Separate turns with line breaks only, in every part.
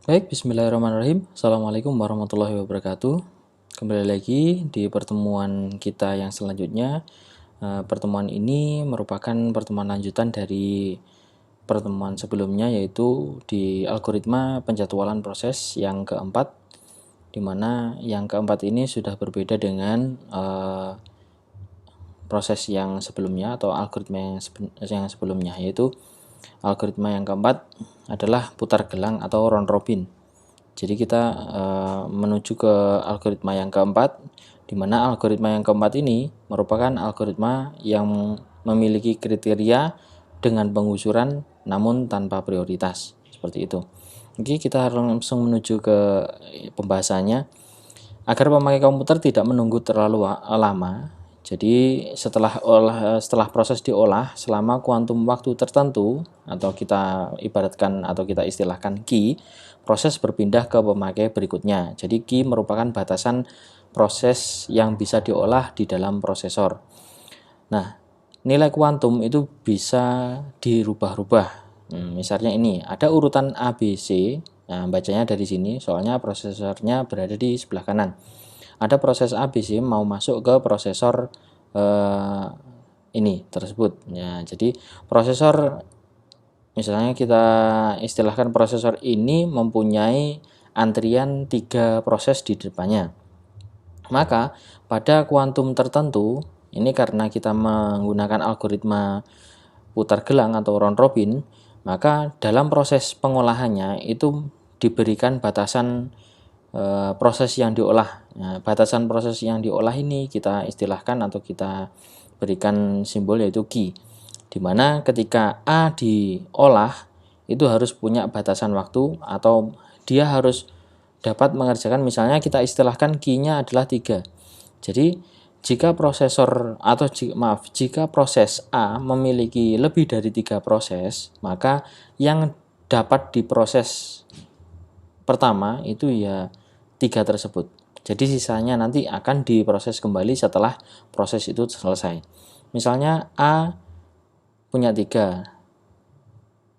Baik, bismillahirrahmanirrahim. Assalamualaikum warahmatullahi wabarakatuh. Kembali lagi di pertemuan kita yang selanjutnya. Pertemuan ini merupakan pertemuan lanjutan dari pertemuan sebelumnya, yaitu di algoritma penjadwalan proses yang keempat, di mana yang keempat ini sudah berbeda dengan proses yang sebelumnya atau algoritma yang sebelumnya, yaitu algoritma yang keempat adalah putar gelang atau round robin. Jadi kita menuju ke algoritma yang keempat, di mana algoritma yang keempat ini merupakan algoritma yang memiliki kriteria dengan penggusuran namun tanpa prioritas, seperti itu. Oke, kita langsung menuju ke pembahasannya. Agar pemakai komputer tidak menunggu terlalu lama, jadi setelah proses diolah selama kuantum waktu tertentu, atau kita ibaratkan atau kita istilahkan key, proses berpindah ke pemakai berikutnya. Jadi key merupakan batasan proses yang bisa diolah di dalam prosesor. Nah, nilai kuantum itu bisa dirubah-rubah. Misalnya ini ada urutan A, B, C. Nah, bacanya dari sini, soalnya prosesornya berada di sebelah kanan. Ada proses A, B, C mau masuk ke prosesor ini tersebut. Ya, jadi prosesor, misalnya kita istilahkan prosesor ini mempunyai antrian 3 proses di depannya. Maka pada kuantum tertentu, ini karena kita menggunakan algoritma putar gelang atau round robin, maka dalam proses pengolahannya itu diberikan batasan proses yang diolah. Nah, batasan proses yang diolah ini kita istilahkan atau kita berikan simbol, yaitu key. Dimana ketika A diolah itu harus punya batasan waktu, atau dia harus dapat mengerjakan, misalnya kita istilahkan key-nya adalah 3. Jadi jika jika proses A memiliki lebih dari 3 proses, maka yang dapat diproses pertama itu ya 3 tersebut. Jadi sisanya nanti akan diproses kembali setelah proses itu selesai. Misalnya A punya 3,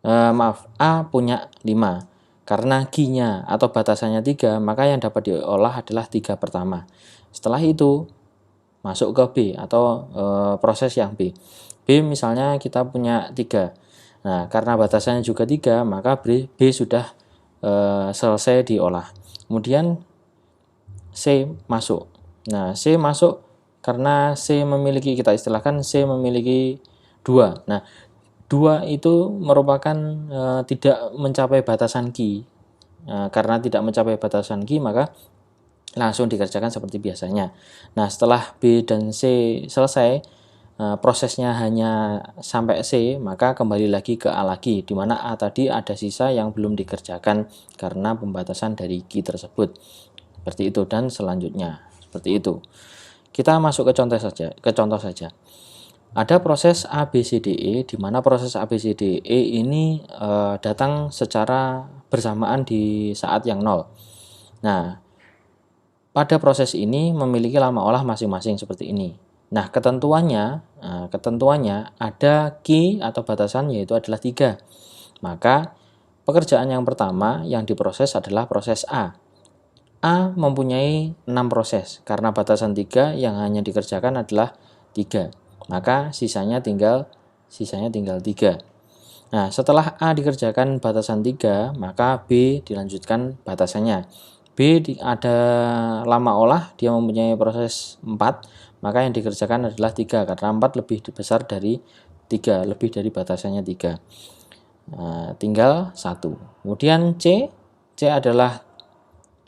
A punya 5. Karena key-nya atau batasannya 3, maka yang dapat diolah adalah 3 pertama. Setelah itu masuk ke B atau proses yang B. B misalnya kita punya 3. Nah, karena batasannya juga 3, maka B sudah selesai diolah. Kemudian C masuk. Nah, C masuk karena C memiliki, kita istilahkan C memiliki 2. Nah, 2 itu merupakan tidak mencapai batasan key. Karena tidak mencapai batasan key, maka langsung dikerjakan seperti biasanya. Nah, setelah B dan C selesai, prosesnya hanya sampai C, maka kembali lagi ke A lagi, di mana A tadi ada sisa yang belum dikerjakan karena pembatasan dari key tersebut. Seperti itu, dan selanjutnya seperti itu. Kita masuk ke contoh saja. Ada proses A, B, C, D, E, di mana proses A, B, C, D, E ini datang secara bersamaan di saat yang 0. Nah, pada proses ini memiliki lama olah masing-masing seperti ini. Nah, ketentuannya ada key atau batasan, yaitu adalah 3. Maka pekerjaan yang pertama yang diproses adalah proses A. A mempunyai 6 proses, karena batasan 3 yang hanya dikerjakan adalah 3. Maka sisanya tinggal 3. Nah, setelah A dikerjakan batasan 3, maka B dilanjutkan batasannya. B ada lama olah, dia mempunyai proses 4, maka yang dikerjakan adalah 3, karena 4 lebih besar dari 3, lebih dari batasannya 3. Nah, tinggal 1. Kemudian C adalah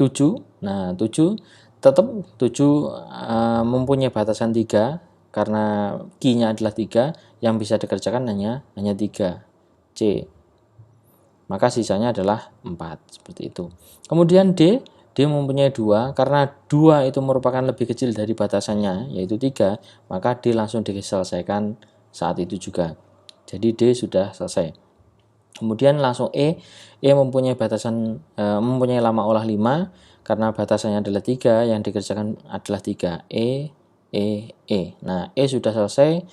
7. Nah, 7 tetap 7 mempunyai batasan 3, karena key-nya adalah 3, yang bisa dikerjakan hanya 3 C. Maka sisanya adalah 4, seperti itu. Kemudian D mempunyai 2, karena 2 itu merupakan lebih kecil dari batasannya, yaitu 3, maka D langsung diselesaikan saat itu juga. Jadi D sudah selesai. Kemudian langsung E mempunyai mempunyai lama olah 5, karena batasannya adalah 3, yang dikerjakan adalah 3. E. Nah, E sudah selesai,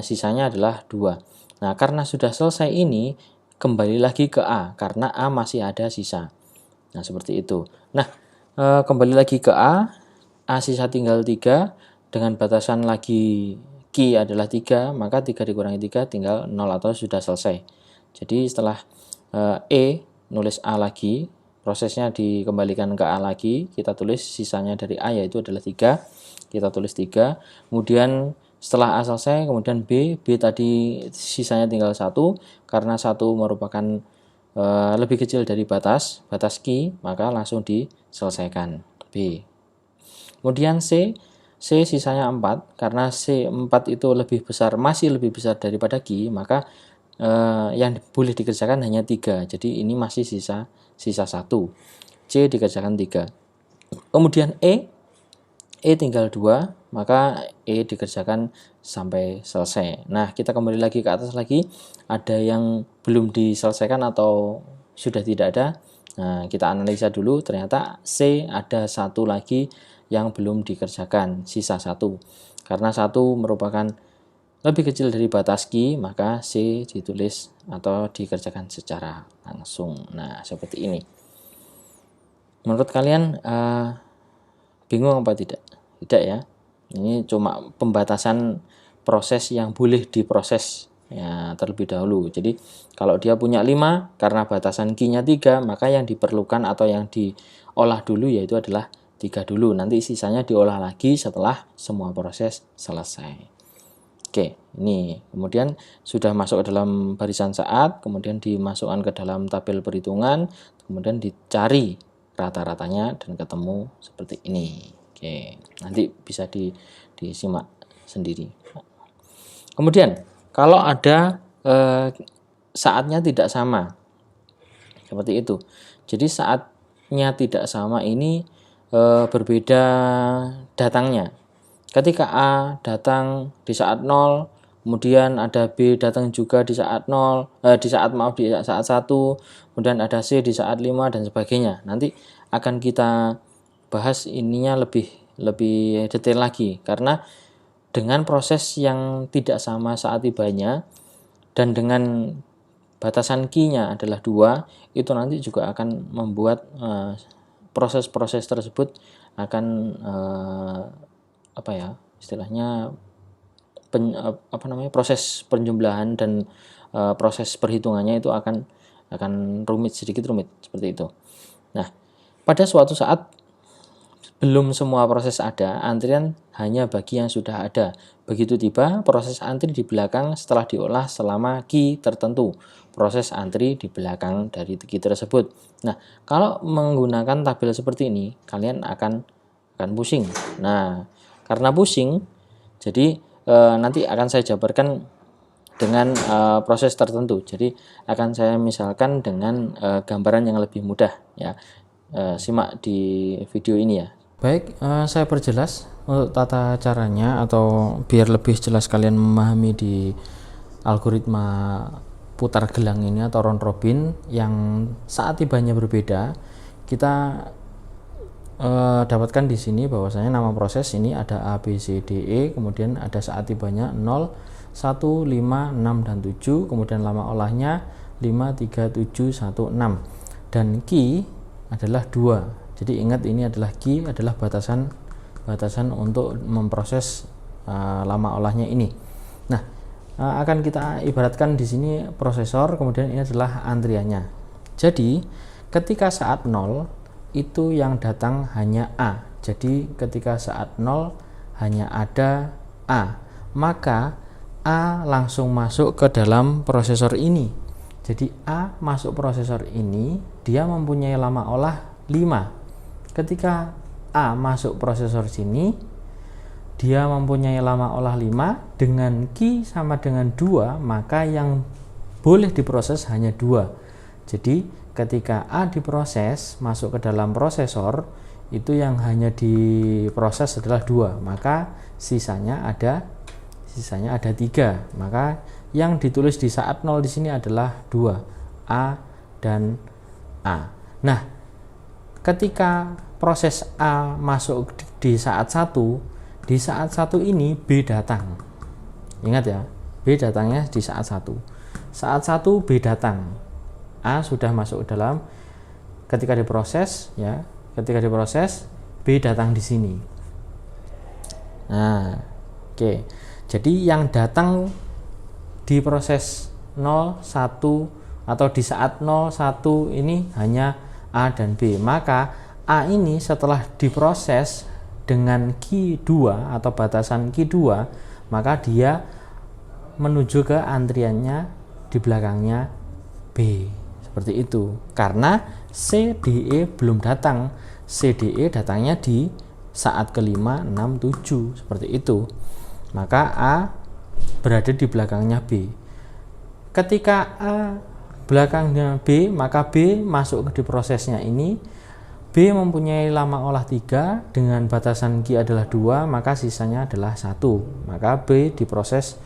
sisanya adalah 2. Nah, karena sudah selesai ini, kembali lagi ke A, karena A masih ada sisa. Nah, seperti itu. Nah, kembali lagi ke A sisa tinggal 3, dengan batasan lagi Q adalah 3, maka 3 dikurangi 3 tinggal 0 atau sudah selesai. Jadi setelah nulis A lagi, prosesnya dikembalikan ke A lagi, kita tulis sisanya dari A yaitu adalah 3, kita tulis 3, kemudian setelah A selesai, kemudian B tadi sisanya tinggal 1, karena 1 merupakan lebih kecil dari batas Q, maka langsung diselesaikan B. Kemudian C sisanya 4, karena C4 itu masih lebih besar daripada Q, maka yang boleh dikerjakan hanya 3. Jadi ini masih sisa 1. C dikerjakan 3. Kemudian E tinggal 2, maka E dikerjakan sampai selesai. Nah, kita kembali lagi ke atas lagi, ada yang belum diselesaikan atau sudah tidak ada. Nah, kita analisa dulu, ternyata C ada 1 lagi yang belum dikerjakan, sisa 1. Karena 1 merupakan lebih kecil dari batas Q, maka C ditulis atau dikerjakan secara langsung. Nah, seperti ini. Menurut kalian bingung apa tidak? Tidak ya. Ini cuma pembatasan proses yang boleh diproses ya terlebih dahulu. Jadi kalau dia punya 5, karena batasan Q-nya 3, maka yang diperlukan atau yang diolah dulu yaitu adalah 3 dulu. Nanti sisanya diolah lagi setelah semua proses selesai. Oke, ini kemudian sudah masuk ke dalam barisan saat, kemudian dimasukkan ke dalam tabel perhitungan, kemudian dicari rata-ratanya dan ketemu seperti ini. Oke, nanti bisa disimak sendiri. Kemudian kalau ada saatnya tidak sama, seperti itu. Jadi saatnya tidak sama ini berbeda datangnya. Ketika A datang di saat 0, kemudian ada B datang juga di saat 1, kemudian ada C di saat 5 dan sebagainya. Nanti akan kita bahas ininya lebih detail lagi, karena dengan proses yang tidak sama saat tibanya dan dengan batasan Q-nya adalah 2, itu nanti juga akan membuat proses-proses tersebut akan istilahnya proses penjumlahan dan proses perhitungannya itu akan sedikit rumit seperti itu. Nah, pada suatu saat belum semua proses ada, antrian hanya bagi yang sudah ada. Begitu tiba, proses antri di belakang setelah diolah selama Q tertentu. Proses antri di belakang dari Q tersebut. Nah, kalau menggunakan tabel seperti ini, kalian akan pusing. Nah, karena pusing, jadi nanti akan saya jabarkan dengan proses tertentu. Jadi akan saya misalkan dengan gambaran yang lebih mudah ya. Simak di video ini ya. Baik, saya perjelas untuk tata caranya atau biar lebih jelas kalian memahami di algoritma putar gelang ini atau round robin yang saat tibanya berbeda. Kita dapatkan di sini bahwasanya nama proses ini ada A, B, C, D, E, kemudian ada saat tibanya 0, 1, 5, 6, dan 7, kemudian lama olahnya 5, 3, 7, 1, 6, dan Q adalah 2. Jadi ingat, ini adalah Q adalah batasan untuk memproses lama olahnya ini. Nah, akan kita ibaratkan di sini prosesor, kemudian ini adalah antriannya. Jadi ketika saat 0 itu yang datang hanya A. Jadi ketika saat 0 hanya ada A, maka A langsung masuk ke dalam prosesor ini. Jadi A masuk prosesor ini, dia mempunyai lama olah 5. Ketika A masuk prosesor sini, dia mempunyai lama olah 5, dengan Q sama dengan 2, maka yang boleh diproses hanya 2. Jadi ketika A diproses masuk ke dalam prosesor, itu yang hanya diproses adalah 2, maka sisanya ada 3. Maka yang ditulis di saat 0 di sini adalah 2, A dan A. Nah, ketika proses A masuk di saat 1, di saat 1 ini B datang. Ingat ya, B datangnya di saat 1. Saat 1 B datang. A sudah masuk dalam ketika diproses ya, ketika diproses B datang di sini. Nah, oke. Jadi yang datang di proses 0, 1 atau di saat 0, 1 ini hanya A dan B. Maka A ini setelah diproses dengan Q2 atau batasan Q2, maka dia menuju ke antriannya di belakangnya B. Seperti itu. Karena CDE belum datang. CDE datangnya di saat kelima 6, 7. Seperti itu. Maka A berada di belakangnya B. Ketika A belakangnya B, maka B masuk di prosesnya ini. B mempunyai lama olah 3 dengan batasan Q adalah 2, maka sisanya adalah 1. Maka B diproses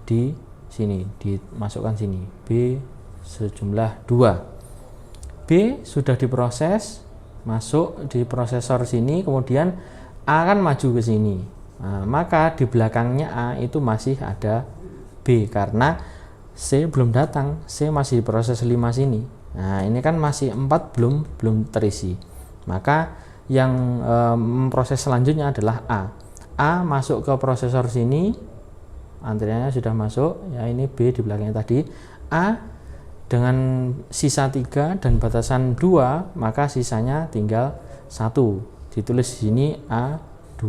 di sini, dimasukkan sini. B sejumlah 2. B sudah diproses, masuk di prosesor sini, kemudian A kan maju ke sini. Nah, maka di belakangnya A itu masih ada B karena C belum datang, C masih proses 5 sini. Nah, ini kan masih 4 belum terisi. Maka yang proses selanjutnya adalah A. A masuk ke prosesor sini, antriannya sudah masuk, ya ini B di belakangnya tadi. A dengan sisa 3 dan batasan 2, maka sisanya tinggal 1. Ditulis di sini A2.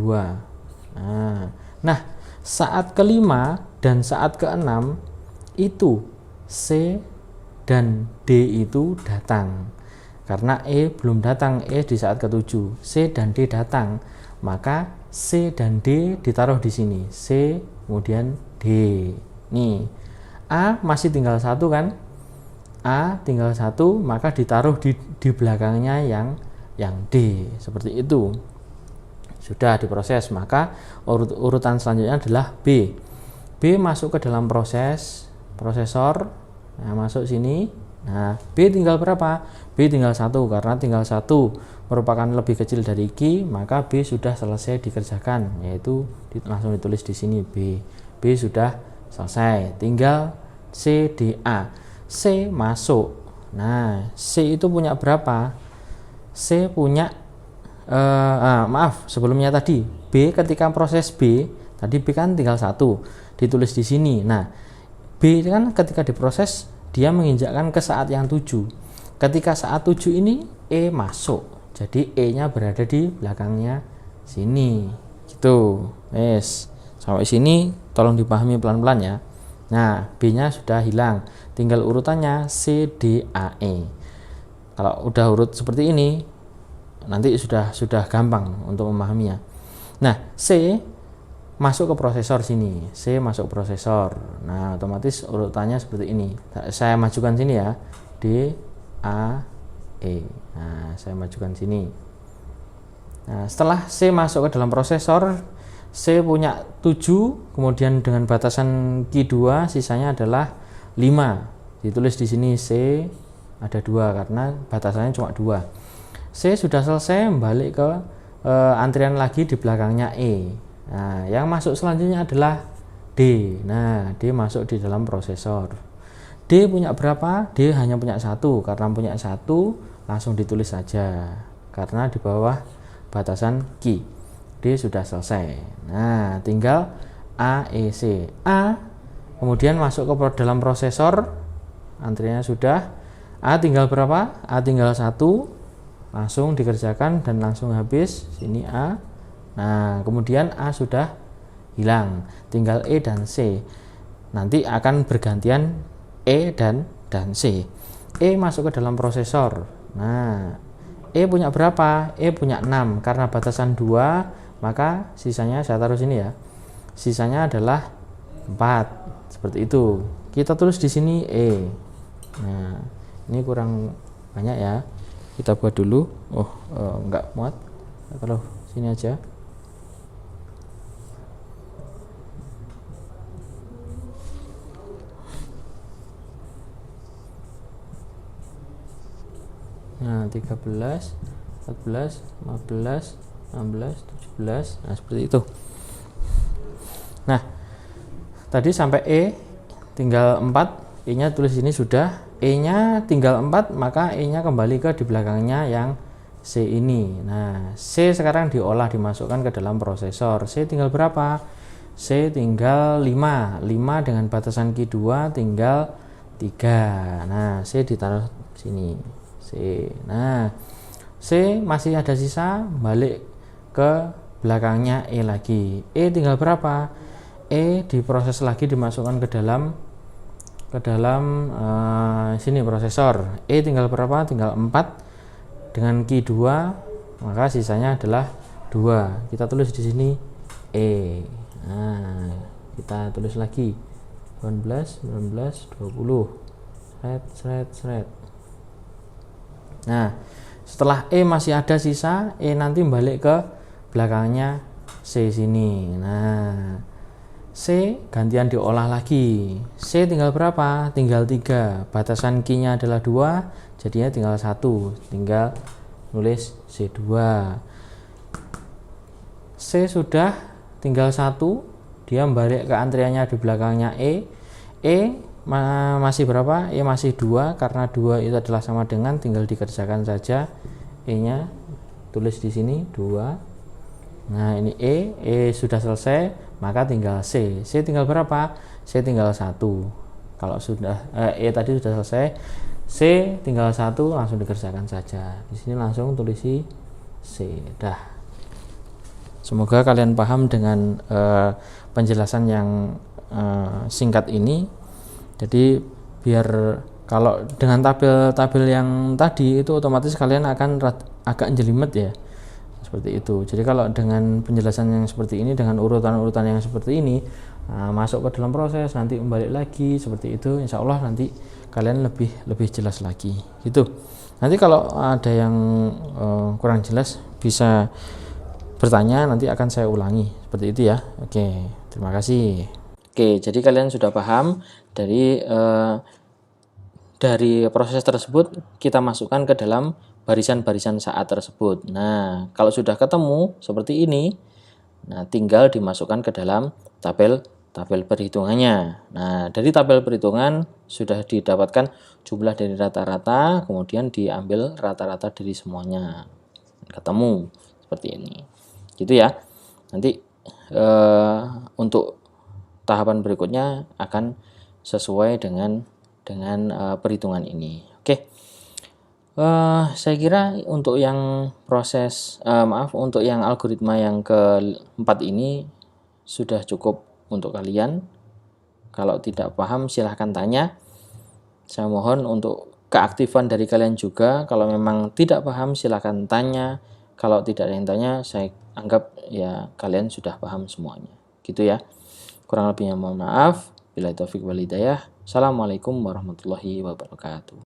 Nah, saat kelima dan saat keenam itu C dan D itu datang. Karena E belum datang, E di saat ke-7, C dan D datang, maka C dan D ditaruh di sini, C kemudian D. Nih, A masih tinggal 1 kan? A tinggal 1, maka ditaruh di belakangnya yang D, seperti itu. Sudah diproses, maka urutan selanjutnya adalah B. B masuk ke dalam prosesor, nah masuk sini. Nah, B tinggal berapa? B tinggal 1, karena tinggal 1 merupakan lebih kecil dari Q, maka B sudah selesai dikerjakan, yaitu langsung ditulis di sini B. B sudah selesai, tinggal C, D, A. C masuk. Nah, C itu punya berapa? C punya maaf, sebelumnya tadi B ketika proses B, tadi B kan tinggal 1, ditulis di sini. Nah, B kan ketika diproses dia menginjakkan ke saat yang 7. Ketika saat 7 ini E masuk. Jadi E-nya berada di belakangnya sini. Gitu. Yes. Sampai sini tolong dipahami pelan-pelan ya. Nah, B-nya sudah hilang. Tinggal urutannya C, D, A, E. Kalau udah urut seperti ini, nanti sudah gampang untuk memahaminya. Nah, C masuk ke prosesor sini, C masuk prosesor. Nah, otomatis urutannya seperti ini. Saya majukan sini ya, D, A, E. Nah, saya majukan sini. Nah, setelah C masuk ke dalam prosesor, C punya 7, kemudian dengan batasan Q2 sisanya adalah 5. Ditulis di sini C ada 2 karena batasannya cuma 2. C sudah selesai, balik ke antrian lagi di belakangnya E. Nah, yang masuk selanjutnya adalah D. Nah, D masuk di dalam prosesor. D punya berapa? D hanya punya 1. Karena punya 1, langsung ditulis saja. Karena di bawah batasan Q. D sudah selesai. Nah, tinggal A, E, C. A kemudian masuk ke dalam prosesor. Antriannya sudah. A tinggal berapa? A tinggal 1. Langsung dikerjakan dan langsung habis. Sini A. Nah, kemudian A sudah hilang, tinggal E dan C. Nanti akan bergantian E dan C. E masuk ke dalam prosesor. Nah, E punya berapa? E punya 6. Karena batasan 2, maka sisanya saya taruh sini ya. Sisanya adalah 4. Seperti itu. Kita tulis di sini E. Nah, ini kurang banyak ya. Kita buat dulu. Enggak muat. Kita taruh sini aja. Nah, 13, 14, 15, 16, 17. Nah, seperti itu. Nah, tadi sampai E tinggal 4, E-nya tulis ini sudah, E-nya tinggal 4, maka E-nya kembali ke di belakangnya yang C ini. Nah, C sekarang diolah dimasukkan ke dalam prosesor. C tinggal berapa? C tinggal 5. 5 dengan batasan Q 2 tinggal 3. Nah, C ditaruh sini. C. Nah, C masih ada sisa, balik ke belakangnya E lagi. E tinggal berapa? E diproses lagi dimasukkan ke dalam sini prosesor. E tinggal berapa? Tinggal 4 dengan Q 2, maka sisanya adalah 2. Kita tulis di sini E. Nah, kita tulis lagi 18, 19, 20. Sret. Nah, setelah E masih ada sisa, E nanti balik ke belakangnya C sini. Nah, C gantian diolah lagi. C tinggal berapa? Tinggal 3. Batasan Q-nya adalah 2, jadinya tinggal 1. Tinggal nulis C2. C sudah tinggal 1, dia balik ke antriannya di belakangnya E. E masih berapa? E masih 2, karena 2 itu adalah sama dengan, tinggal dikerjakan saja. E-nya tulis di sini 2. Nah, ini E sudah selesai, maka tinggal C. C tinggal berapa? C tinggal 1. Kalau sudah E tadi sudah selesai, C tinggal 1, langsung dikerjakan saja. Di sini langsung tulisi C. Dah. Semoga kalian paham dengan penjelasan yang singkat ini. Jadi biar kalau dengan tabel-tabel yang tadi itu otomatis kalian akan agak jelimet ya. Seperti itu. Jadi kalau dengan penjelasan yang seperti ini, dengan urutan-urutan yang seperti ini, masuk ke dalam proses, nanti kembali lagi seperti itu, insya Allah nanti kalian lebih jelas lagi gitu. Nanti kalau ada yang kurang jelas bisa bertanya, nanti akan saya ulangi seperti itu ya. Oke, terima kasih. Oke, jadi kalian sudah paham dari proses tersebut kita masukkan ke dalam barisan-barisan saat tersebut. Nah, kalau sudah ketemu seperti ini, nah tinggal dimasukkan ke dalam tabel perhitungannya. Nah, dari tabel perhitungan sudah didapatkan jumlah dari rata-rata, kemudian diambil rata-rata dari semuanya. Ketemu seperti ini. Gitu ya. Nanti untuk tahapan berikutnya akan sesuai dengan perhitungan ini. Oke. Saya kira untuk yang untuk yang algoritma yang keempat ini sudah cukup untuk kalian. Kalau tidak paham silahkan tanya. Saya mohon untuk keaktifan dari kalian juga. Kalau memang tidak paham silahkan tanya. Kalau tidak ada yang tanya, saya anggap ya kalian sudah paham semuanya. Gitu ya. Kurang lebihnya mohon maaf. Billahi taufik wal hidayah. Assalamualaikum warahmatullahi wabarakatuh.